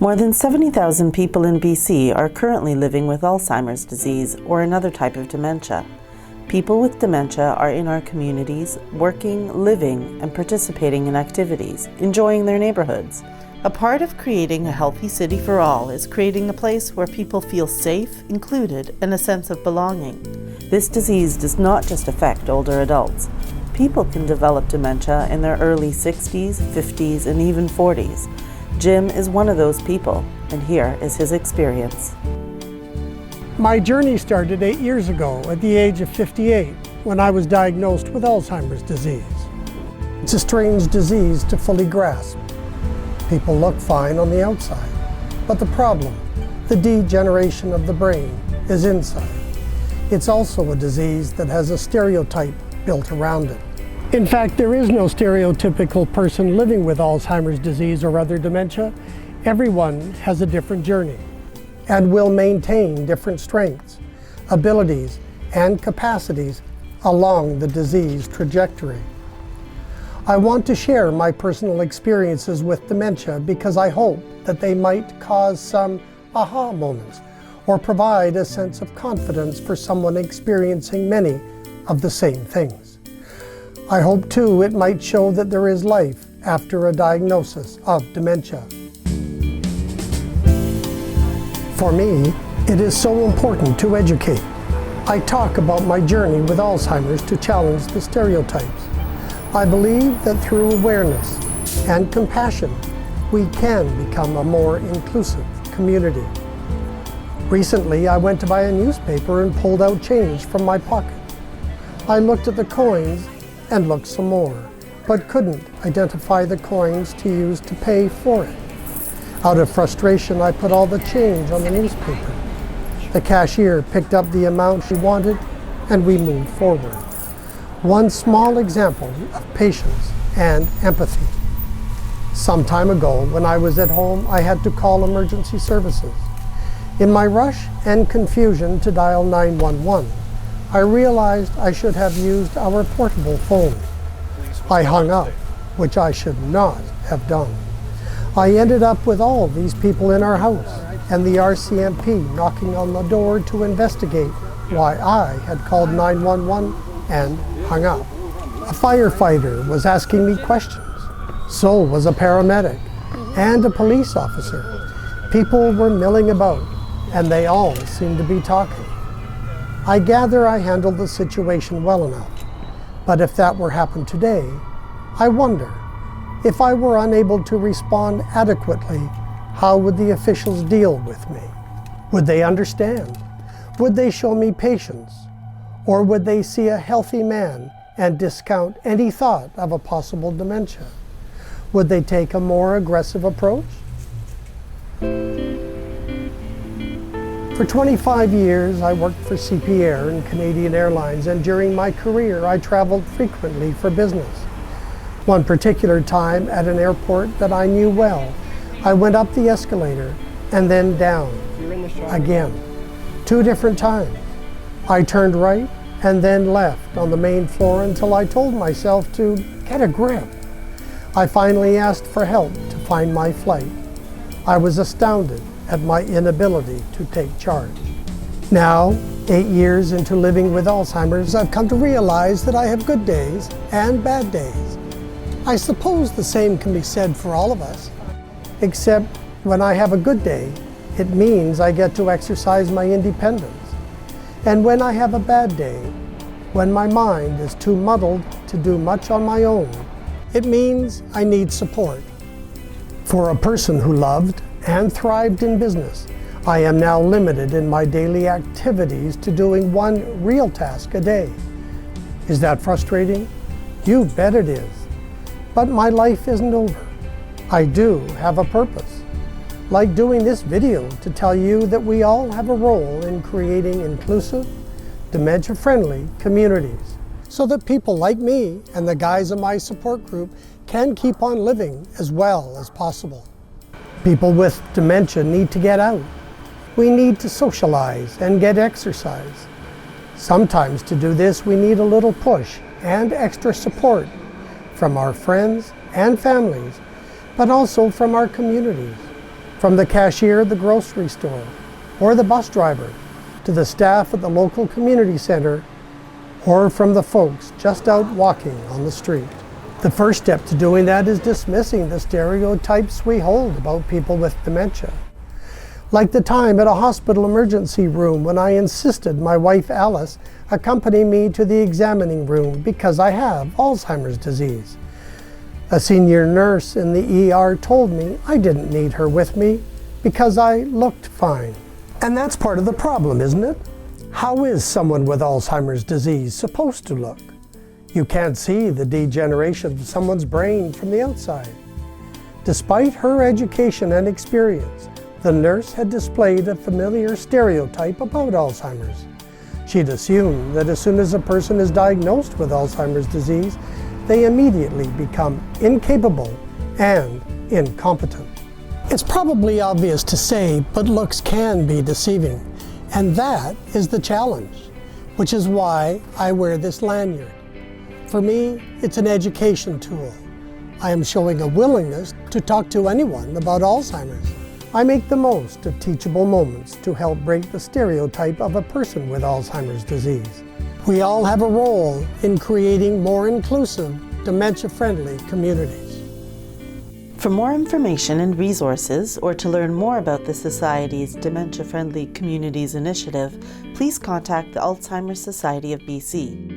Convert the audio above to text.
More than 70,000 people in BC are currently living with Alzheimer's disease or another type of dementia. People with dementia are in our communities, working, living, and participating in activities, enjoying their neighborhoods. A part of creating a healthy city for all is creating a place where people feel safe, included, and a sense of belonging. This disease does not just affect older adults. People can develop dementia in their early 60s, 50s, and even 40s. Jim is one of those people, and here is his experience. My journey started 8 years ago at the age of 58 when I was diagnosed with Alzheimer's disease. It's a strange disease to fully grasp. People look fine on the outside, but the problem, the degeneration of the brain, is inside. It's also a disease that has a stereotype built around it. In fact, there is no stereotypical person living with Alzheimer's disease or other dementia. Everyone has a different journey and will maintain different strengths, abilities, and capacities along the disease trajectory. I want to share my personal experiences with dementia because I hope that they might cause some aha moments or provide a sense of confidence for someone experiencing many of the same things. I hope too it might show that there is life after a diagnosis of dementia. For me, it is so important to educate. I talk about my journey with Alzheimer's to challenge the stereotypes. I believe that through awareness and compassion, we can become a more inclusive community. Recently, I went to buy a newspaper and pulled out change from my pocket. I looked at the coins and looked some more, but couldn't identify the coins to use to pay for it. Out of frustration, I put all the change on the newspaper. The cashier picked up the amount she wanted, and we moved forward. One small example of patience and empathy. Some time ago, when I was at home, I had to call emergency services. In my rush and confusion to dial 911, I realized I should have used our portable phone. I hung up, which I should not have done. I ended up with all these people in our house and the RCMP knocking on the door to investigate why I had called 911 and hung up. A firefighter was asking me questions. So was a paramedic and a police officer. People were milling about, and they all seemed to be talking. I gather I handled the situation well enough, but if that were happened today, I wonder, if I were unable to respond adequately, how would the officials deal with me? Would they understand? Would they show me patience? Or would they see a healthy man and discount any thought of a possible dementia? Would they take a more aggressive approach? For 25 years, I worked for CP Air and Canadian Airlines, and during my career, I traveled frequently for business. One particular time at an airport that I knew well, I went up the escalator and then down again. 2 different times. I turned right and then left on the main floor until I told myself to get a grip. I finally asked for help to find my flight. I was astounded at my inability to take charge. Now, 8 years into living with Alzheimer's, I've come to realize that I have good days and bad days. I suppose the same can be said for all of us, except when I have a good day, it means I get to exercise my independence. And when I have a bad day, when my mind is too muddled to do much on my own, it means I need support. For a person who loved and thrived in business, I am now limited in my daily activities to doing 1 real task a day. Is that frustrating? You bet it is. But my life isn't over. I do have a purpose, like doing this video to tell you that we all have a role in creating inclusive, dementia-friendly communities, so that people like me and the guys in my support group can keep on living as well as possible. People with dementia need to get out. We need to socialize and get exercise. Sometimes to do this, we need a little push and extra support from our friends and families, but also from our communities. From the cashier at the grocery store, or the bus driver, to the staff at the local community center, or from the folks just out walking on the street. The first step to doing that is dismissing the stereotypes we hold about people with dementia. Like the time at a hospital emergency room when I insisted my wife Alice accompany me to the examining room because I have Alzheimer's disease. A senior nurse in the ER told me I didn't need her with me because I looked fine. And that's part of the problem, isn't it? How is someone with Alzheimer's disease supposed to look? You can't see the degeneration of someone's brain from the outside. Despite her education and experience, the nurse had displayed a familiar stereotype about Alzheimer's. She'd assumed that as soon as a person is diagnosed with Alzheimer's disease, they immediately become incapable and incompetent. It's probably obvious to say, but looks can be deceiving. And that is the challenge, which is why I wear this lanyard. For me, it's an education tool. I am showing a willingness to talk to anyone about Alzheimer's. I make the most of teachable moments to help break the stereotype of a person with Alzheimer's disease. We all have a role in creating more inclusive, dementia-friendly communities. For more information and resources, or to learn more about the Society's Dementia-Friendly Communities initiative, please contact the Alzheimer's Society of BC.